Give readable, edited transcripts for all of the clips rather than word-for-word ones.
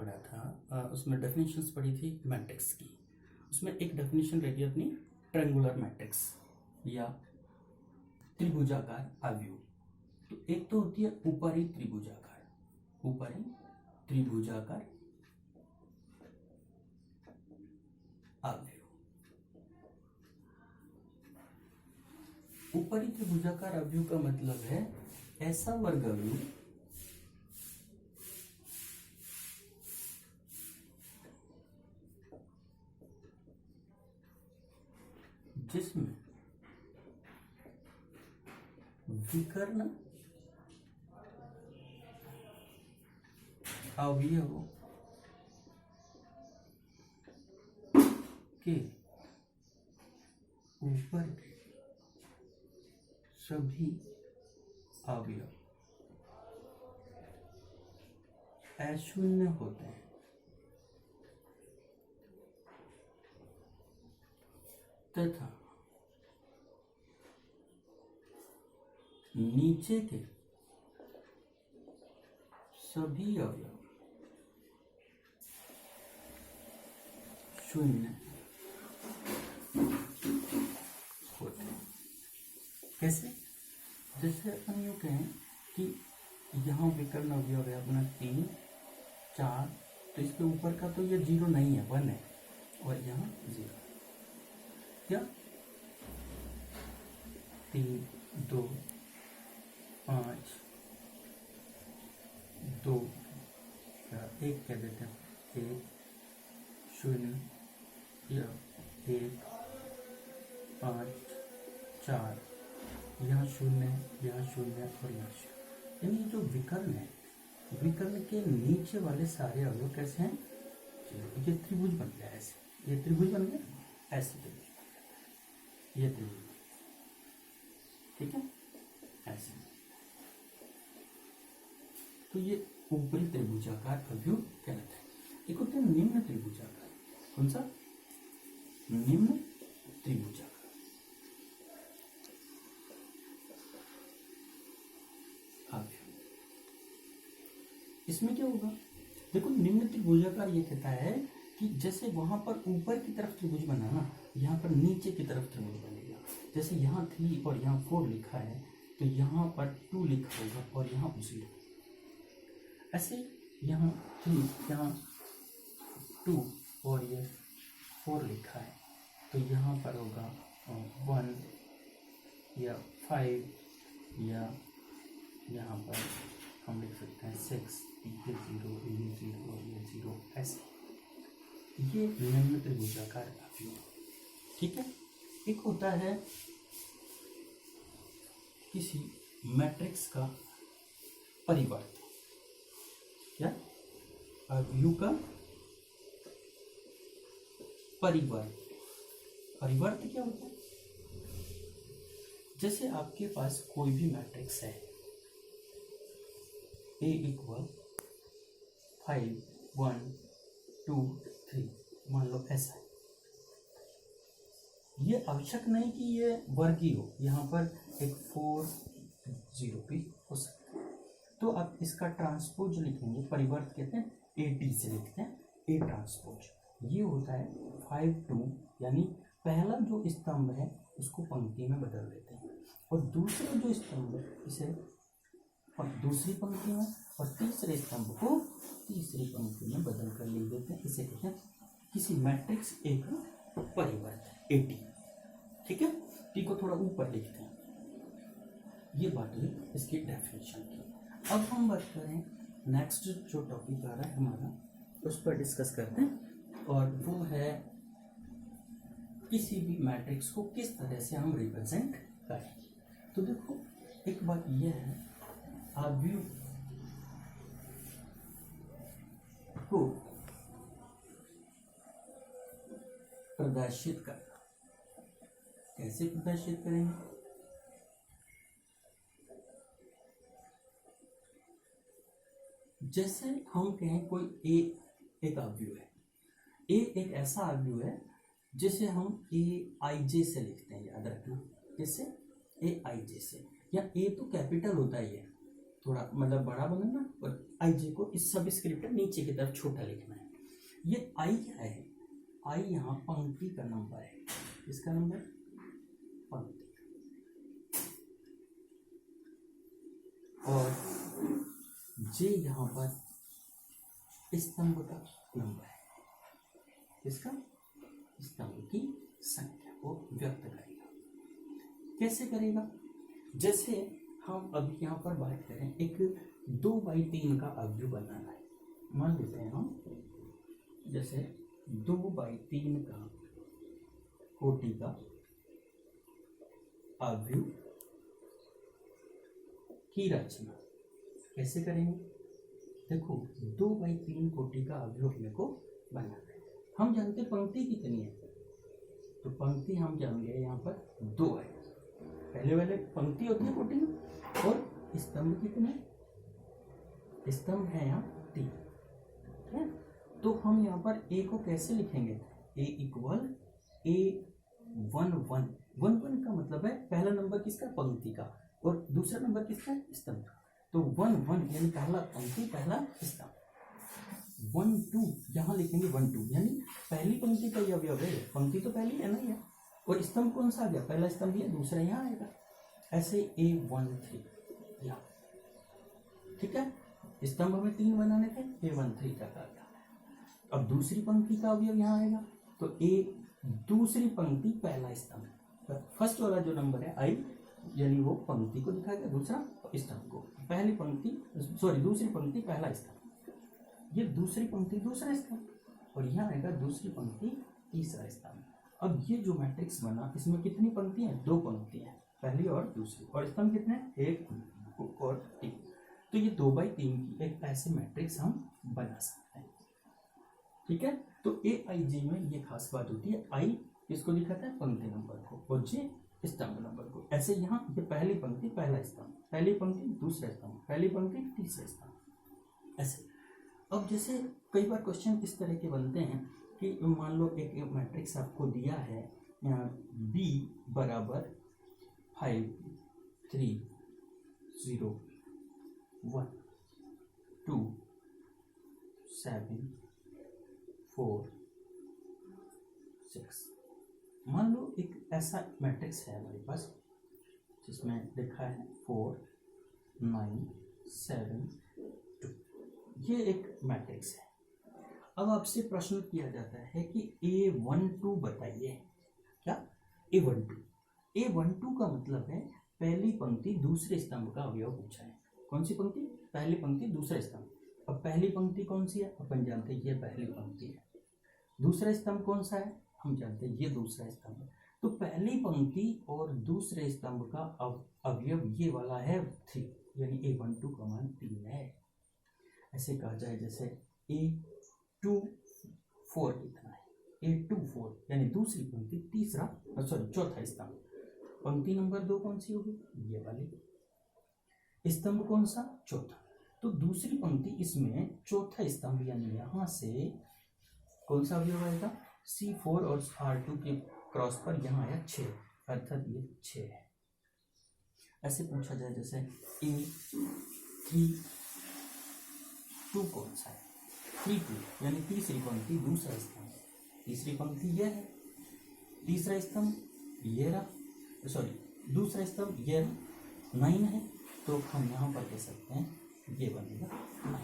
पढ़ा था उसमें डेफिनेशंस पढ़ी थी मैट्रिक्स की। उसमें एक डेफिनेशन रहती है अपनी ट्रायंगुलर मैट्रिक्स या त्रिभुजाकार अवयव। तो एक तो होती है ऊपरी त्रिभुजाकार, ऊपरी त्रिभुजाकार अवयव। ऊपरी त्रिभुजाकार अवयव का मतलब है ऐसा वर्ग अवयव जिसमें विकर्ण अवयव के ऊपर के सभी अवयव अशून्य होते हैं तथा नीचे के सभी अवयव शून्य होते हैं। कैसे? जैसे अपन यूँ कहें कि यहाँ विकर्ण अवयव है अपना 3, 4, तो इसके ऊपर का तो ये 0 नहीं है, 1 है, और यहाँ 0 क्या 3, 2, 5, 2 या 1 कह देते हैं, 1, 0 या 1, 5, 4, यहाँ 0, यहाँ 0 और यहाँ 0। यानी जो विकर्ण है, विकर्ण के नीचे वाले सारे अवयव कैसे हैं? ये त्रिभुज बन गया ऐसे, ये त्रिभुज बन गया ऐसे, त्रिभुज बन गया, ये त्रिभुज, ठीक है, ऐसे। तो ये ऊपरी त्रिभुजाकार अवयव कहलाता है। एक होता है निम्न त्रिभुजाकार। कौन सा? निम्न त्रिभुजाकार। इसमें क्या होगा? देखो, निम्न त्रिभुजाकार ये कहता है कि जैसे वहां पर ऊपर की तरफ त्रिभुज बना ना, यहाँ पर नीचे की तरफ त्रिभुज बनेगा। जैसे यहाँ 3 और यहाँ 4 लिखा है, तो यहाँ पर 2 लिखा होगा और यहाँ 0। ऐसे यहाँ 3, यहाँ 2 और ये 4 लिखा है, तो यहाँ पर होगा 1 या 5, या यहाँ पर हम लिख सकते हैं 6, ये 0, ये 0 और ये 0, ऐसे। ये निम्न त्रिभुजाकार अवयव, ठीक है। एक होता है किसी मैट्रिक्स का परिवर्त। क्या? अवयव का परिवर्त। परिवर्त क्या होता है? जैसे आपके पास कोई भी मैट्रिक्स है, A = 5, 1, 2, 3, मान लो ऐसा है। ये आवश्यक नहीं कि ये वर्गीय हो, यहाँ पर एक 4, 0 भी हो सकता है। तो आप इसका ट्रांसपोज लिखेंगे, परिवर्त कहते हैं, AT से लिखते हैं, A ट्रांसपोज। ये होता है 5, 2, यानी पहला जो स्तंभ है उसको पंक्ति में बदल देते हैं, और दूसरा जो स्तंभ है इसे दूसरी पंक्ति में, और तीसरे स्तंभ को तीसरी पंक्ति में बदल कर लिख देते हैं। इसे कहते हैं किसी मैट्रिक्स A का परिवर्त, AT, ठीक है। T को थोड़ा ऊपर लिखते हैं। ये बात हुई इसकी डेफिनेशन की। अब हम बात करें नेक्स्ट जो टॉपिक आ रहा है हमारा, उस पर डिस्कस करते हैं, और वो है किसी भी मैट्रिक्स को किस तरह से हम रिप्रेजेंट करेंगे। तो देखो, एक बात यह है, अवयव को प्रदर्शित करना। कैसे प्रदर्शित करेंगे? जैसे हम कहें कोई A एक अवयव है, A एक ऐसा अवयव है जिसे हम AIJ से लिखते हैं, याद रखना। किससे? AIJ से। या A तो कैपिटल होता ही है, थोड़ा मतलब बड़ा बने ना, और आई जे को इस सब स्क्रिप्ट नीचे की तरफ छोटा लिखना है। ये आई क्या है, आई यहाँ पंक्ति का नंबर है, इसका नंबर पंक्ति, और जे यहाँ पर स्तंभ का नंबर है, इसका स्तंभ की संख्या को व्यक्त करेगा। कैसे करेगा, जैसे हम अभी यहाँ पर बात करें, एक 2/3 का अवयव बनाना है। मान लेते हैं हम जैसे 2/3 का कोटि का अवयव की रचना कैसे करेंगे। देखो 2/3 कोटि का अवयव अपने को बनाना है। हम जानते पंक्ति कितनी है, तो पंक्ति हम जान गए यहाँ पर 2 है, पहले वाले पंक्ति होती है कोटि में, और स्तंभ कितने, स्तंभ है यहाँ 3, ठीक है। तो हम यहाँ पर ए को कैसे लिखेंगे, ए इक्वल ए 1 1 1 1 का मतलब है पहला नंबर किसका, पंक्ति का, और दूसरा नंबर किसका, स्तंभ का। तो 1 1 यानी पहला पंक्ति पहला स्तंभ, 1 2 यहाँ लिखेंगे 1 2 यानी पहली पंक्ति का यह अवयव है, पंक्ति तो पहली है ना ये, और स्तंभ कौन सा आ गया, पहला स्तंभ है, दूसरा यहाँ आएगा। ऐसे A1 3 यहाँ, ठीक है। स्तंभ हमें 3 बनाने थे, A1 3 तक आ गया। अब दूसरी पंक्ति का अवयव यहाँ आएगा, तो ए दूसरी पंक्ति पहला स्तंभ, फर्स्ट वाला जो नंबर है आई यानी वो पंक्ति को दिखाएगा, दूसरा स्तंभ को, पहली पंक्ति सॉरी दूसरी पंक्ति पहला स्तंभ, ये दूसरी पंक्ति दूसरा स्तंभ, और यहाँ आएगा दूसरी पंक्ति तीसरा स्तंभ। अब ये जो मैट्रिक्स बना इसमें कितनी पंक्ति है, 2 पंक्ति है, पहली और दूसरी, और स्तंभ कितने, 1 और 3। तो ये 2/3 की एक ऐसे मैट्रिक्स हम बना सकते हैं, ठीक है। तो AIJ में ये खास बात होती है, आई इसको दिखाता है पंक्ति नंबर को, और जे स्तंभ नंबर को। ऐसे यहाँ ये पहली पंक्ति पहला स्तंभ, पहली पंक्ति दूसरा स्तंभ, पहली पंक्ति तीसरा स्तंभ, ऐसे। अब जैसे कई बार क्वेश्चन इस तरह के बनते हैं कि मान लो एक मैट्रिक्स आपको दिया है B बराबर 5 3 0 1 2 7 4 6। मान लो एक ऐसा मैट्रिक्स है हमारे पास जिसमें लिखा है 4 9 7 2, ये एक मैट्रिक्स है। अब आपसे प्रश्न किया जाता है कि A12 बताइए, क्या A12 का मतलब है पहली पंक्ति दूसरे स्तंभ का अवयव पूछा है। कौन सी पंक्ति, पहली पंक्ति दूसरा स्तंभ। अब पहली पंक्ति कौन सी है, अपन जानते हैं ये पहली पंक्ति है। दूसरा स्तंभ कौन सा है, हम जानते हैं ये दूसरा स्तंभ है। तो पहली पंक्ति और दूसरे स्तंभ का अवयव ये वाला है 3, यानी A12 का मान 3 है। ऐसे कहा जाए जैसे A24 कितना है, A24 यानी दूसरी पंक्ति तीसरा चौथा स्तंभ, पंक्ति नंबर 2 कौन सी होगी, ये वाली, स्तंभ कौन सा, चौथा। तो दूसरी पंक्ति इसमें चौथा स्तंभ यानी यहाँ से कौन सा अवयव आएगा, C4 और R2 के क्रॉस पर यहाँ आया 6, अर्थात ये 6 है। ऐसे पूछा जाए जैसे A32 कौन सा है, 32 यानी तीसरी पंक्ति दूसरा स्तंभ, तीसरी पंक्ति ये है, तीसरा स्तंभ ये रहा, सॉरी दूसरा स्तंभ ये रहा, 9 है, तो हम यहाँ पर कह सकते हैं ये बनेगा 9।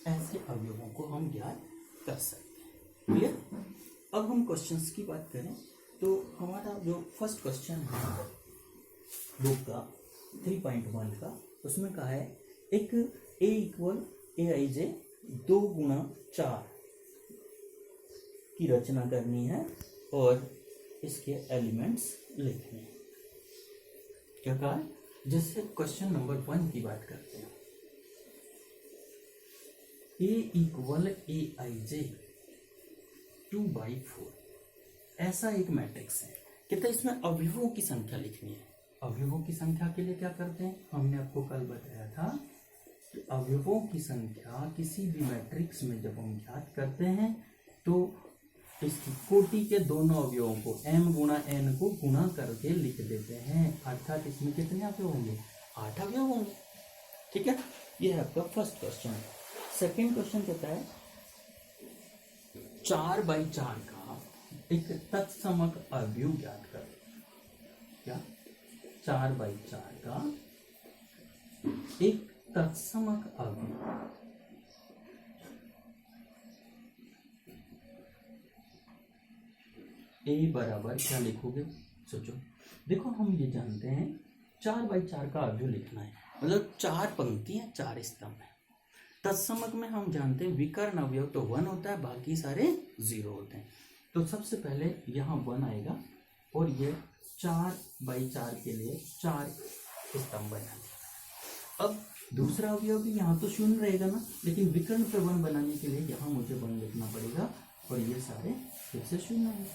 ऐसे अवयवों को हम ज्ञात कर सकते हैं, क्लियर। अब हम क्वेश्चंस की बात करें तो हमारा जो फर्स्ट क्वेश्चन है बुक का 3.1 का, उसमें कहा है एक A इक्वल AIJ 2x4 की रचना करनी है और इसके एलिमेंट्स लिखने हैं। क्या कहा है, जैसे क्वेश्चन नंबर 1 की बात करते हैं, A इक्वल AIJ 2/4 ऐसा एक मैट्रिक्स है। कहता है इसमें अवयवों की संख्या लिखनी है। अवयवों की संख्या के लिए क्या करते हैं, हमने आपको कल बताया था कि अवयवों की संख्या किसी भी मैट्रिक्स में जब हम ज्ञात करते हैं तो इसकी कोटि के दोनों अवयवों को m गुणा n को गुणा करके लिख देते हैं, अर्थात इसमें कितने अवयव होंगे, 8 अवयव होंगे, ठीक है। ये है आपका फर्स्ट क्वेश्चन। सेकेंड क्वेश्चन कहता है 4/4 का एक तत्समक अवयव ज्ञात कर। क्या? 4/4 का एक तत्समक अवयव। ए बराबर क्या लिखोगे? सोचो। देखो हम ये जानते हैं 4/4 का अवयव लिखना है, मतलब 4 पंक्तियां 4 स्तंभ है। तत्समक में हम जानते हैं विकर्ण अवयव तो 1 होता है, बाकी सारे 0 होते हैं। तो सबसे पहले यहाँ 1 आएगा और ये 4/4 के लिए 4 स्तंभ बना दिया। अब दूसरा अवयव भी यहाँ तो शून्य रहेगा ना, लेकिन विकर्ण पे 1 बनाने के लिए यहाँ मुझे 1 लिखना पड़ेगा और ये सारे फिर से शून्य होंगे।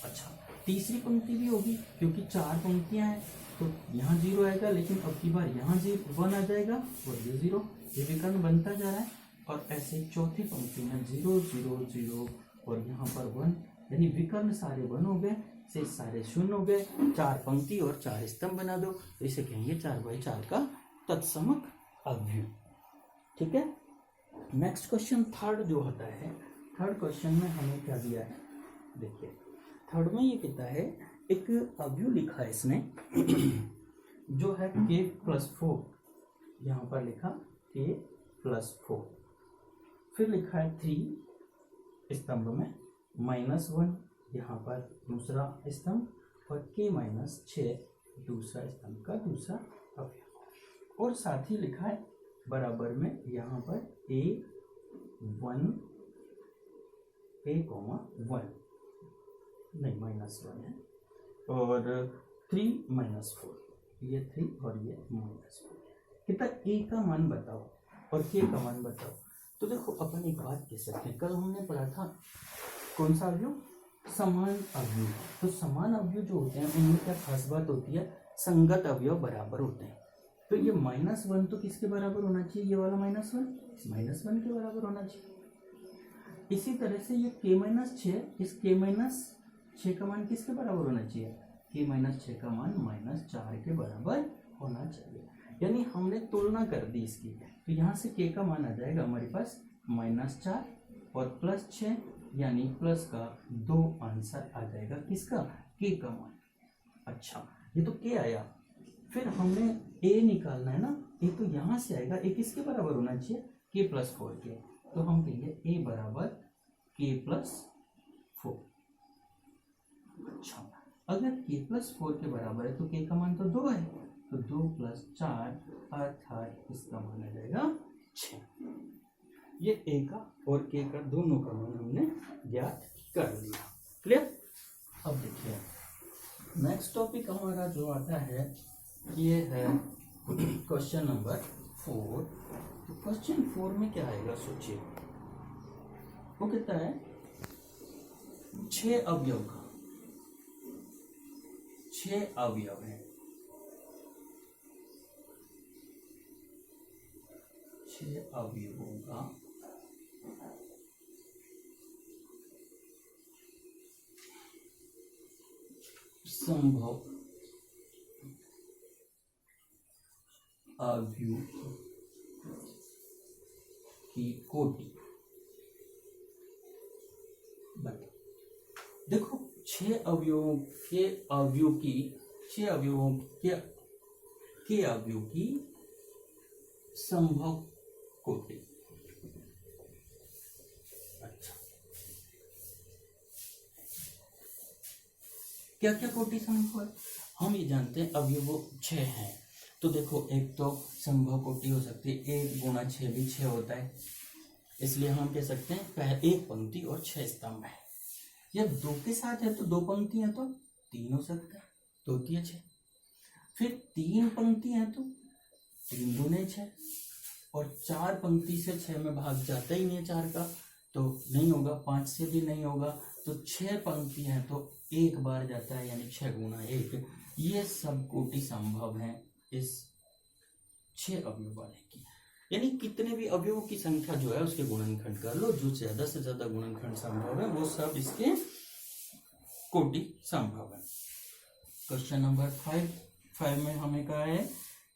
अच्छा, तीसरी पंक्ति भी होगी क्योंकि 4 पंक्तियां हैं, तो यहाँ 0 आएगा, लेकिन अब की बार यहाँ 1 आ जाएगा और ये 0, ये विकर्ण बनता जा रहा है। और ऐसे चौथी पंक्ति में 0 0 0 और यहाँ पर 1, यानी विकर्ण सारे 1 हो गए, से सारे शून्य हो गए। 4 पंक्ति और 4 स्तंभ बना दो, तो इसे कहेंगे 4/4 का तत्समक अवयव। ठीक है। नेक्स्ट क्वेश्चन थर्ड जो होता है, थर्ड क्वेश्चन में हमें क्या दिया है? देखिए थर्ड में ये कहता है एक अवयव लिखा है इसने जो है k+4, यहाँ पर लिखा k+4, फिर लिखा है 3 स्तंभ में -1, यहाँ पर दूसरा स्तंभ और k-6 दूसरा स्तंभ का दूसरा अवयव, और साथ ही लिखा है बराबर में यहाँ पर a1 नहीं -1 है और 3 -4, ये 3 और ये -4। कितना a का मान बताओ और k का मान बताओ। तो देखो अपन एक बात कह सकते हैं, कल हमने पढ़ा था कौन सा अवयव? समान अवयव। तो समान अवयव जो होते हैं उनमें क्या खास बात होती है? संगत अवयव बराबर होते हैं। तो ये -1 तो किसके बराबर होना चाहिए? ये वाला -1 के बराबर होना चाहिए। इसी तरह से ये k-6, इस k-6 का मान किसके बराबर होना चाहिए? k-6 का मान -4 के बराबर होना चाहिए। यानी हमने तुलना कर दी इसकी, तो यहाँ से k का मान आ जाएगा हमारे पास -4 और +6, यानी प्लस का 2 आंसर आ जाएगा किसका? k का मान। अच्छा, ये तो k आया, फिर हमने a निकालना है ना, a तो यहाँ से आएगा, a किसके बराबर होना चाहिए? k+4 के। तो हम कहेंगे a बराबर k+4। अच्छा, अगर k+4 के बराबर है तो k का मान तो 2 है, तो 2 + 4 अर्थात इसका मान आ जाएगा 6। ये a का और k का दोनों का मान हमने ज्ञात कर लिया। क्लियर? अब देखिए नेक्स्ट टॉपिक हमारा जो आता है ये है क्वेश्चन नंबर 4। तो क्वेश्चन 4 में क्या आएगा सोचिए। वो कहता है 6 अवयव का, 6 अवयव है, 6 अवयवों का संभव अवयव की कोटि बता। देखो 6 अवयवों के अवयव की 6 अवयवों के अवयव की संभव कोटि। अच्छा, क्या क्या कोटि संभव है? हम ये जानते हैं अवयव 6 हैं, तो देखो एक तो संभव कोटि हो सकती है 1 × 6 भी 6 होता है, इसलिए हम कह सकते हैं पहले 1 पंक्ति और 6 स्तंभ है। या 2 के साथ है तो 2 पंक्ति है तो 3 हो सकता है, 2 × 6। फिर 3 पंक्ति है तो 3 × 6, और 4 पंक्ति से 6 में भाग जाता ही नहीं है 4 का, तो नहीं होगा। 5 से भी नहीं होगा, तो 6 पंक्ति है तो 1 बार जाता है, यानी 6 × 1। ये सब कोटि संभव है इस 6 अवयव वाले की। यानी कितने भी अवयवों की संख्या जो है उसके गुणनखंड कर लो, जो ज्यादा से ज्यादा गुणनखंड संभव है वो सब इसके कोटि संभव है। क्वेश्चन नंबर 5 में हमें कहा है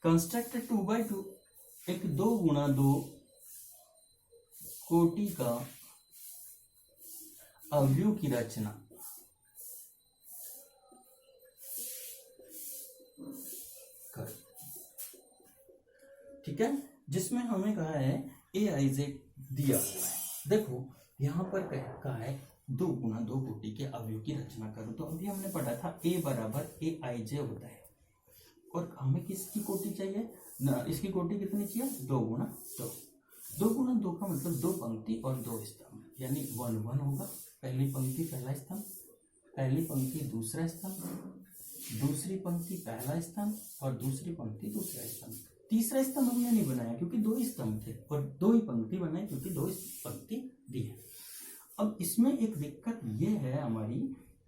कंस्ट्रक्ट 2/2, एक 2 × 2 कोटि का अवयव की रचना करो। ठीक है, जिसमें हमें कहा है ए आई जे दिया हुआ है। देखो यहां पर कहा है 2 गुना 2 कोटि के अवयव की रचना करो। तो अभी हमने पढ़ा था ए बराबर ए आई जे होता है, और हमें किसकी कोटि चाहिए ना, इसकी कोटि कितनी चाहिए 2 गुना 2। 2 गुना 2 का मतलब 2 पंक्ति और 2 स्तंभ, यानी 1 1 होगा। पहली पंक्ति पहला स्तंभ, पहली पंक्ति दूसरा स्तंभ, दूसरी पंक्ति पहला स्तंभ और दूसरी पंक्ति दूसरा स्तंभ। तीसरा स्तंभ हमने नहीं बनाया क्योंकि 2 ही स्तंभ थे, और 2 ही पंक्ति बनाई क्योंकि 2 पंक्ति दी है। अब इसमें एक दिक्कत ये है हमारी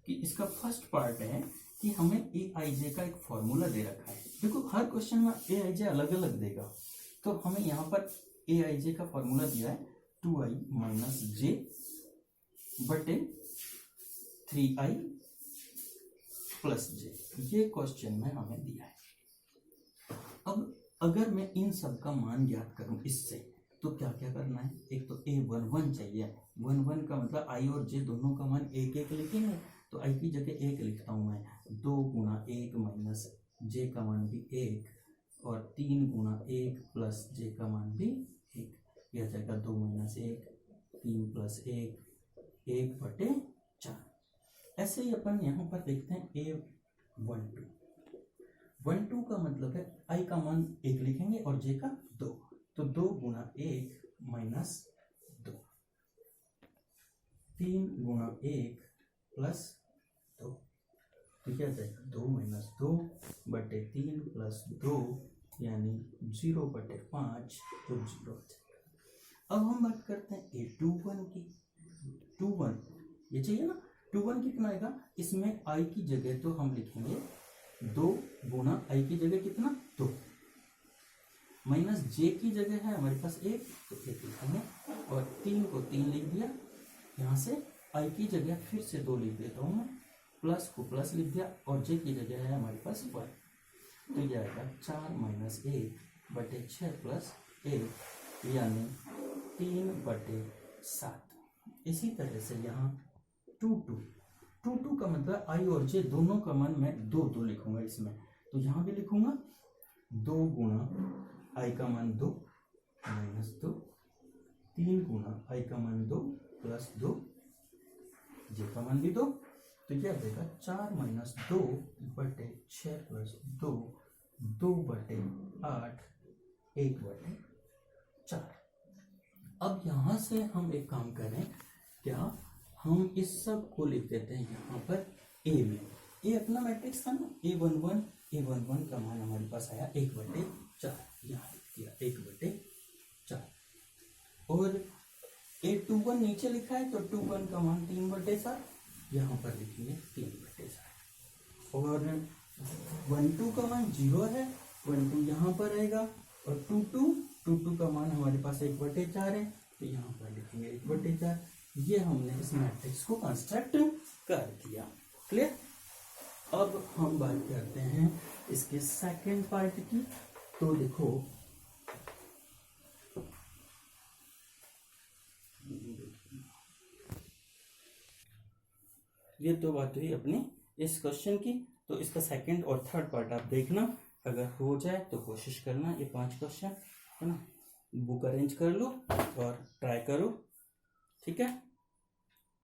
कि इसका फर्स्ट पार्ट है कि हमें ए आई जे का एक फॉर्मूला दे रखा है। देखो हर क्वेश्चन में ए आई जे अलग अलग देगा, तो हमें यहाँ पर ए आई जे का फॉर्मूला दिया है 2i माइनस जे बटे 3i प्लस जे, ये क्वेश्चन में हमें दिया है। अब अगर मैं इन सब का मान ज्ञात करूं इससे, तो क्या क्या करना है, एक तो a11 चाहिए। 11 का मतलब i और j दोनों का मान 1 1 लिखेंगे, तो i की जगह 1 लिखता हूं मैं। 2 गुना 1 माइनस j का मान भी 1, और 3 गुना 1 प्लस j का मान भी 1, यह जाएगा 2 माइनस 1, 3 प्लस 1, 1 बटे 4। ऐसे ही अपन यहाँ पर देखते हैं a12। 12 का मतलब है i का मान 1 लिखेंगे और j का 2, तो 2 गुना 1 माइनस 2, 3 गुना 1 प्लस 2, तो क्या जाएगा 2 माइनस 2 बटे 3 प्लस 2, यानी 0 बटे 5, तो 0 हो जाएगा। अब हम बात करते हैं a21 की। 21 ये चाहिए ना, 21 कितना आएगा, इसमें i की जगह तो हम लिखेंगे 2 गुना i की जगह कितना 2, माइनस j की जगह है हमारे पास 1, तो 1 लिखेंगे, और 3 को 3 लिख दिया। यहाँ से i की जगह फिर से 2 लिख देता हूँ मैं, प्लस को प्लस लिख दिया, और j की जगह है हमारे पास 1, तो यह आएगा 4 माइनस 1 बटे 6 प्लस 1, यानी 3 बटे 7। इसी तरह से यहाँ 2 का मतलब i और j दोनों का मान मैं 2 2 लिखूंगा इसमें, तो यहाँ भी लिखूंगा 2 गुना i का मान 2 माइनस 2, 3 गुना i का मान 2 प्लस 2, j का मान भी 2, तो क्या देगा 4 माइनस 2 बटे 6 प्लस 2, 2 बटे 8, 1 बटे 4। अब यहाँ से हम एक काम करें, क्या हम इस सब को लिख देते हैं यहाँ पर a में। a अपना मैट्रिक्स था ना, a11 का मान हमारे पास आया 1 बटे 4, यहाँ लिख दिया 1 बटे 4, और a21 नीचे लिखा है तो 21 का मान 3 बटे 7, यहाँ पर लिखेंगे 3 बटे 7, और 12 का मान 0 है, 12 यहाँ पर आएगा, और 22 का मान हमारे पास 1 बटे 4 है, तो यहाँ पर लिखेंगे 1 बटे 4। ये हमने इस मैट्रिक्स को कंस्ट्रक्ट कर दिया। क्लियर। अब हम बात करते हैं इसके सेकंड पार्ट की। तो देखो ये तो बात हुई अपनी इस क्वेश्चन की, तो इसका सेकंड और थर्ड पार्ट आप देखना, अगर हो जाए तो कोशिश करना। ये 5 क्वेश्चन है ना, बुक अरेंज कर लो और ट्राई करो, ठीक है।